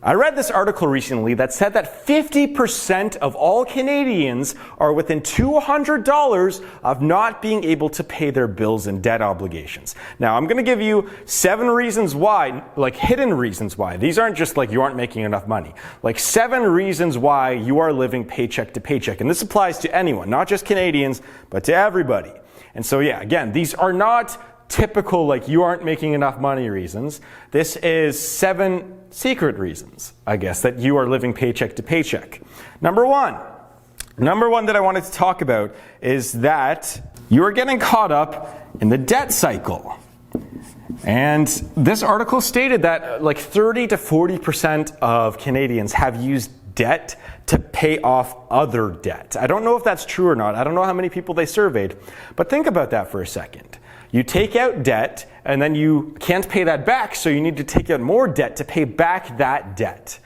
I read this article recently that said that 50% of all Canadians are within $200 of not being able to pay their bills and debt obligations. Now, I'm going to give you 7 reasons why, like hidden reasons why. These aren't just like you aren't making enough money. Like 7 reasons why you are living paycheck to paycheck. And this applies to anyone, not just Canadians, but to everybody. And so yeah, again, these are not typical like you aren't making enough money reasons. This is 7 secret reasons, I guess, that you are living paycheck to paycheck. Number one that I wanted to talk about is that you are getting caught up in the debt cycle. And this article stated that like 30 to 40% of Canadians have used debt to pay off other debt. I don't know if that's true or not. I don't know how many people they surveyed, but think about that for a second. You take out debt and then you can't pay that back, so you need to take out more debt to pay back that debt.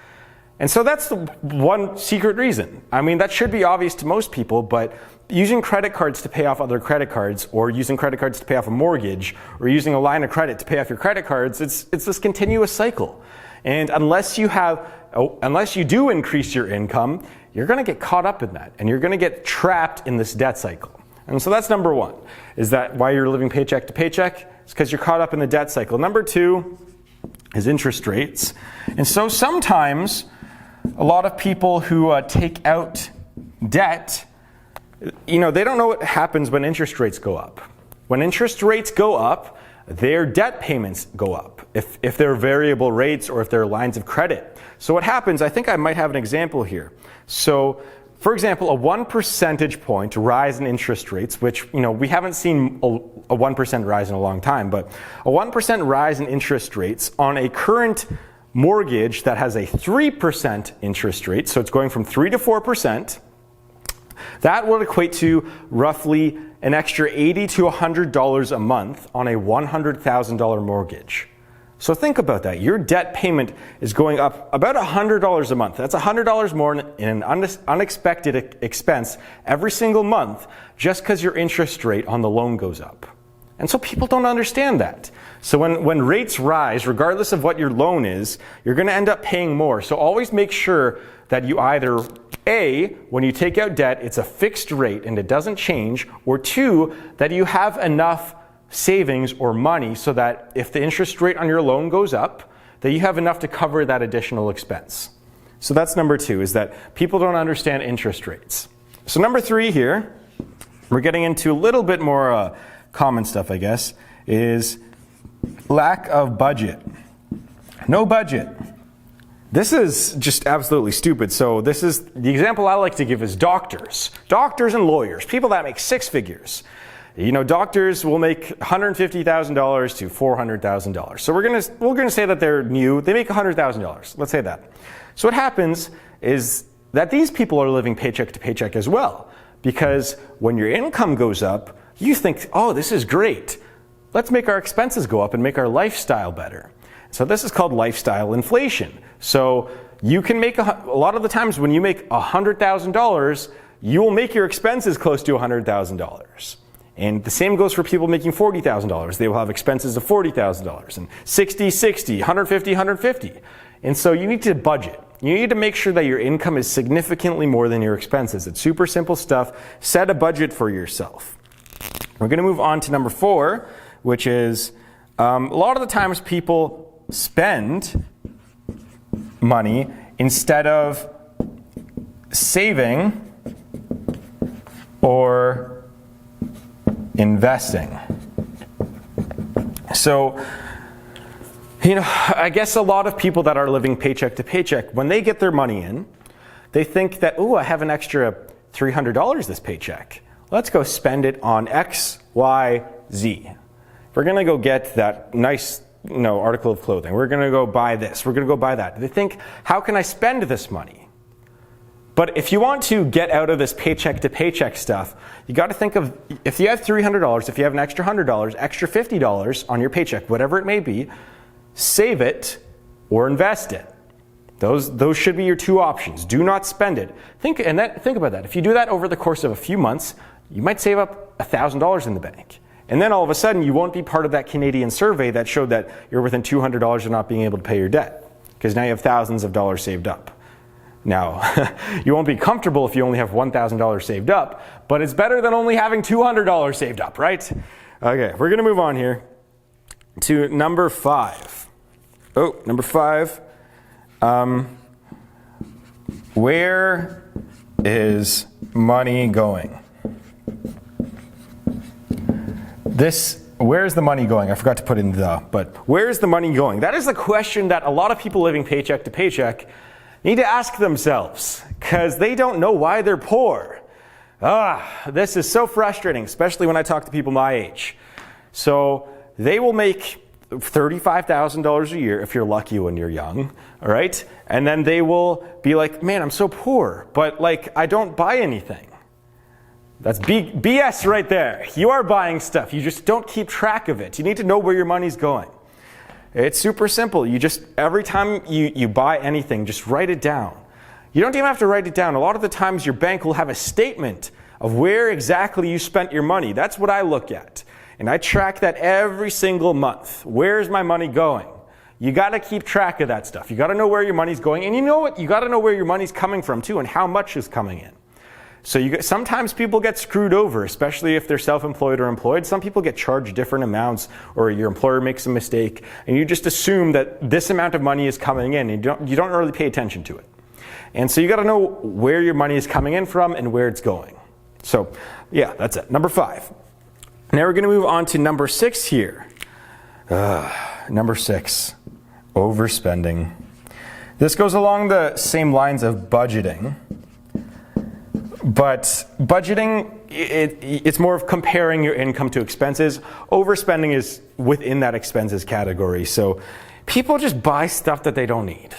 And so that's the one secret reason. I mean, that should be obvious to most people, but using credit cards to pay off other credit cards, or using credit cards to pay off a mortgage, or using a line of credit to pay off your credit cards, it's this continuous cycle. And unless you do increase your income, you're going to get caught up in that, and you're going to get trapped in this debt cycle. And so that's number one, is that why you're living paycheck to paycheck? It's because you're caught up in the debt cycle. Number 2 is interest rates. And so sometimes a lot of people who take out debt, they don't know what happens when interest rates go up. When interest rates go up, their debt payments go up, if they're variable rates or if they're lines of credit. So what happens, I think I might have an example here. So, for example, a 1 percentage point rise in interest rates, which, we haven't seen a 1% rise in a long time, but a 1% rise in interest rates on a current mortgage that has a 3% interest rate, so it's going from 3 to 4%, that would equate to roughly an extra $80 to $100 a month on a $100,000 mortgage. So think about that. Your debt payment is going up about $100 a month. That's $100 more in an unexpected expense every single month just because your interest rate on the loan goes up. And so people don't understand that. So when rates rise, regardless of what your loan is, you're going to end up paying more. So always make sure that you either, A, when you take out debt, it's a fixed rate and it doesn't change, or 2, that you have enough savings or money so that if the interest rate on your loan goes up, that you have enough to cover that additional expense. So that's number 2, is that people don't understand interest rates. So number 3 here, we're getting into a little bit more common stuff, I guess, is lack of budget. No budget. This is just absolutely stupid. So this is the example I like to give is doctors. Doctors and lawyers, people that make 6 figures. Doctors will make $150,000 to $400,000. So we're gonna say that they're new. They make $100,000. Let's say that. So what happens is that these people are living paycheck to paycheck as well, because when your income goes up, you think, oh, this is great. Let's make our expenses go up and make our lifestyle better. So this is called lifestyle inflation. So you can make a lot of the times when you make $100,000, you will make your expenses close to $100,000. And the same goes for people making $40,000. They will have expenses of $40,000 and $60,000, $150,000, $150,000. And so you need to budget. You need to make sure that your income is significantly more than your expenses. It's super simple stuff. Set a budget for yourself. We're going to move on to number 4, which is a lot of the times people spend money instead of saving or investing. So, I guess a lot of people that are living paycheck to paycheck, when they get their money in, they think that, I have an extra $300 this paycheck. Let's go spend it on X, Y, Z. We're going to go get that nice, article of clothing. We're going to go buy this. We're going to go buy that. They think, how can I spend this money? But if you want to get out of this paycheck to paycheck stuff, you got to think of, if you have $300, if you have an extra $100, extra $50 on your paycheck, whatever it may be, save it or invest it. Those should be your 2 options. Do not spend it. Think about that. If you do that over the course of a few months, you might save up $1,000 in the bank. And then all of a sudden, you won't be part of that Canadian survey that showed that you're within $200 of not being able to pay your debt. because now you have thousands of dollars saved up. Now, you won't be comfortable if you only have $1,000 saved up, but it's better than only having $200 saved up, right? Okay, we're gonna move on here to number 5. Oh, number 5. Where is money going? Where's the money going? I forgot to put in but where's the money going? That is the question that a lot of people living paycheck to paycheck need to ask themselves, because they don't know why they're poor. This is so frustrating, especially when I talk to people my age. So they will make $35,000 a year if you're lucky when you're young, all right? And then they will be like, man, I'm so poor, but like I don't buy anything. That's BS right there. You are buying stuff. You just don't keep track of it. You need to know where your money's going. It's super simple. You just, every time you buy anything, just write it down. You don't even have to write it down. A lot of the times your bank will have a statement of where exactly you spent your money. That's what I look at. And I track that every single month. Where's my money going? You got to keep track of that stuff. You got to know where your money's going. And you know what? You got to know where your money's coming from too, and how much is coming in. So sometimes people get screwed over, especially if they're self-employed or employed. Some people get charged different amounts, or your employer makes a mistake, and you just assume that this amount of money is coming in, and you don't really pay attention to it. And so you got to know where your money is coming in from and where it's going. So yeah, that's it. Number 5. Now we're going to move on to number 6 here. Number 6, overspending. This goes along the same lines of budgeting. But budgeting, it's more of comparing your income to expenses. Overspending is within that expenses category. So people just buy stuff that they don't need.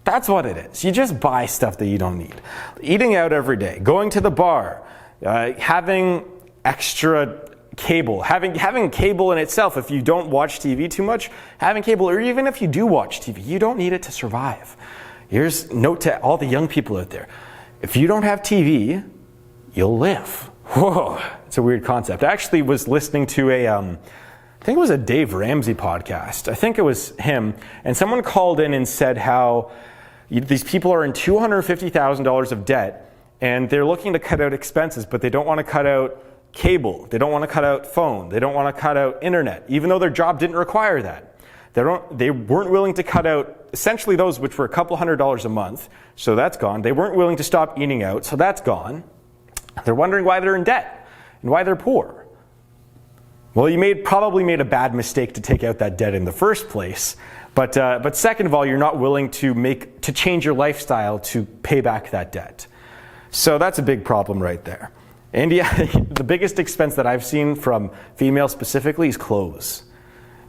That's what it is. You just buy stuff that you don't need. Eating out every day, going to the bar, having extra cable, having cable in itself. If you don't watch TV too much, having cable, or even if you do watch TV, you don't need it to survive. Here's a note to all the young people out there. If you don't have TV, you'll live. Whoa, it's a weird concept. I actually was listening to I think it was a Dave Ramsey podcast. I think it was him. And someone called in and said how these people are in $250,000 of debt, and they're looking to cut out expenses, but they don't want to cut out cable. They don't want to cut out phone. They don't want to cut out internet, even though their job didn't require that. They weren't willing to cut out essentially those which were a couple $100s a month, so that's gone. They weren't willing to stop eating out, so that's gone. They're wondering why they're in debt and why they're poor. Well, you probably made a bad mistake to take out that debt in the first place, but second of all, you're not willing to change your lifestyle to pay back that debt. So that's a big problem right there. And yeah, the biggest expense that I've seen from females specifically is clothes.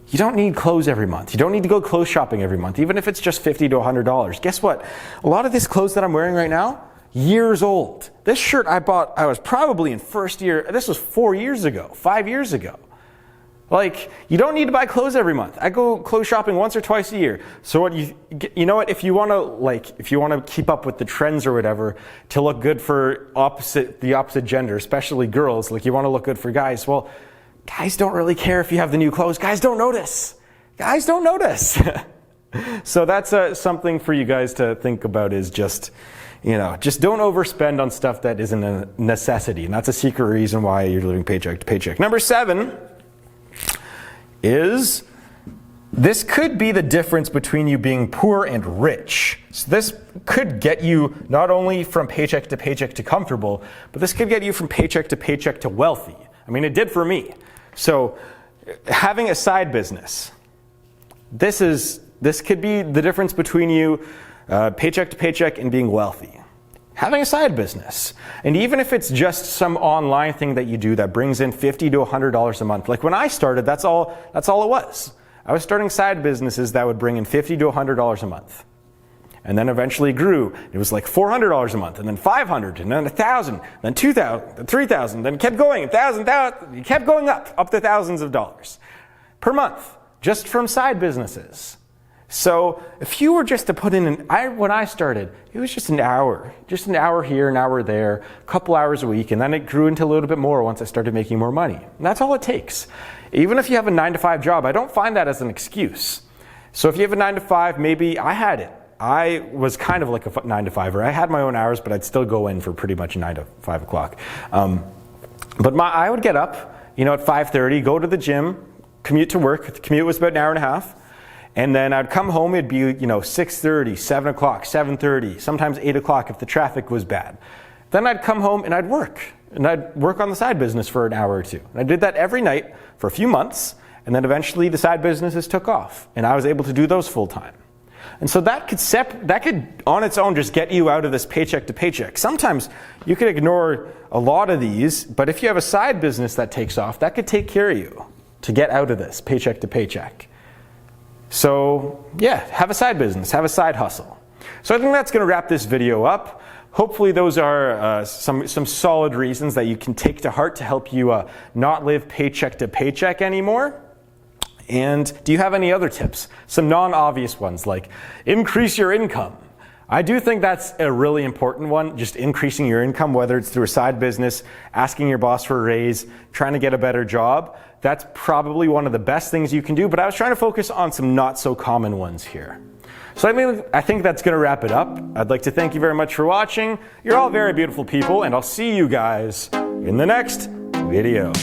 You don't need clothes every month. You don't need to go clothes shopping every month, even if it's just $50 to $100. Guess what? A lot of this clothes that I'm wearing right now, years old. This shirt I bought, I was probably in first year. This was 4 years ago, 5 years ago. Like, you don't need to buy clothes every month. I go clothes shopping once or twice a year. So what you know what? If you want to keep up with the trends or whatever, to look good for the opposite gender, especially girls, like you want to look good for guys. Well, guys don't really care if you have the new clothes. Guys don't notice. Guys don't notice. So that's something for you guys to think about, is just don't overspend on stuff that isn't a necessity. And that's a secret reason why you're living paycheck to paycheck. Number 7 is this could be the difference between you being poor and rich. So this could get you not only from paycheck to comfortable, but this could get you from paycheck to wealthy. I mean, it did for me. So having a side business, this could be the difference between you paycheck to paycheck and being wealthy. Having a side business. And even if it's just some online thing that you do that brings in $50 to $100 a month. Like when I started, that's all it was. I was starting side businesses that would bring in $50 to $100 a month. And then eventually grew. It was like $400 a month, and then $500, and then $1,000, then $2,000, then $3,000, then kept going, $1,000, you kept going up to thousands of dollars per month, just from side businesses. So if you were just to put in when I started, it was just an hour here, an hour there, a couple hours a week, and then it grew into a little bit more once I started making more money. And that's all it takes. Even if you have a 9-to-5 job, I don't find that as an excuse. So if you have a 9 to 5, maybe I had it. I was kind of like a 9 to 5er. I had my own hours, but I'd still go in for pretty much 9 to 5 o'clock. But I would get up, at 5:30, go to the gym, commute to work. The commute was about an hour and a half. And then I'd come home, it'd be, 6:30, 7 o'clock, 7:30, sometimes 8 o'clock if the traffic was bad. Then I'd come home and I'd work. And I'd work on the side business for an hour or two. And I did that every night for a few months. And then eventually the side businesses took off. And I was able to do those full time. And so that could on its own just get you out of this paycheck to paycheck. Sometimes you could ignore a lot of these, but if you have a side business that takes off, that could take care of you to get out of this paycheck to paycheck. So yeah, have a side business, have a side hustle. So I think that's going to wrap this video up. Hopefully those are some solid reasons that you can take to heart to help you not live paycheck to paycheck anymore. And do you have any other tips? Some non-obvious ones like increase your income. I do think that's a really important one, just increasing your income, whether it's through a side business, asking your boss for a raise, trying to get a better job. That's probably one of the best things you can do, but I was trying to focus on some not so common ones here. So I think that's going to wrap it up. I'd like to thank you very much for watching. You're all very beautiful people, and I'll see you guys in the next video.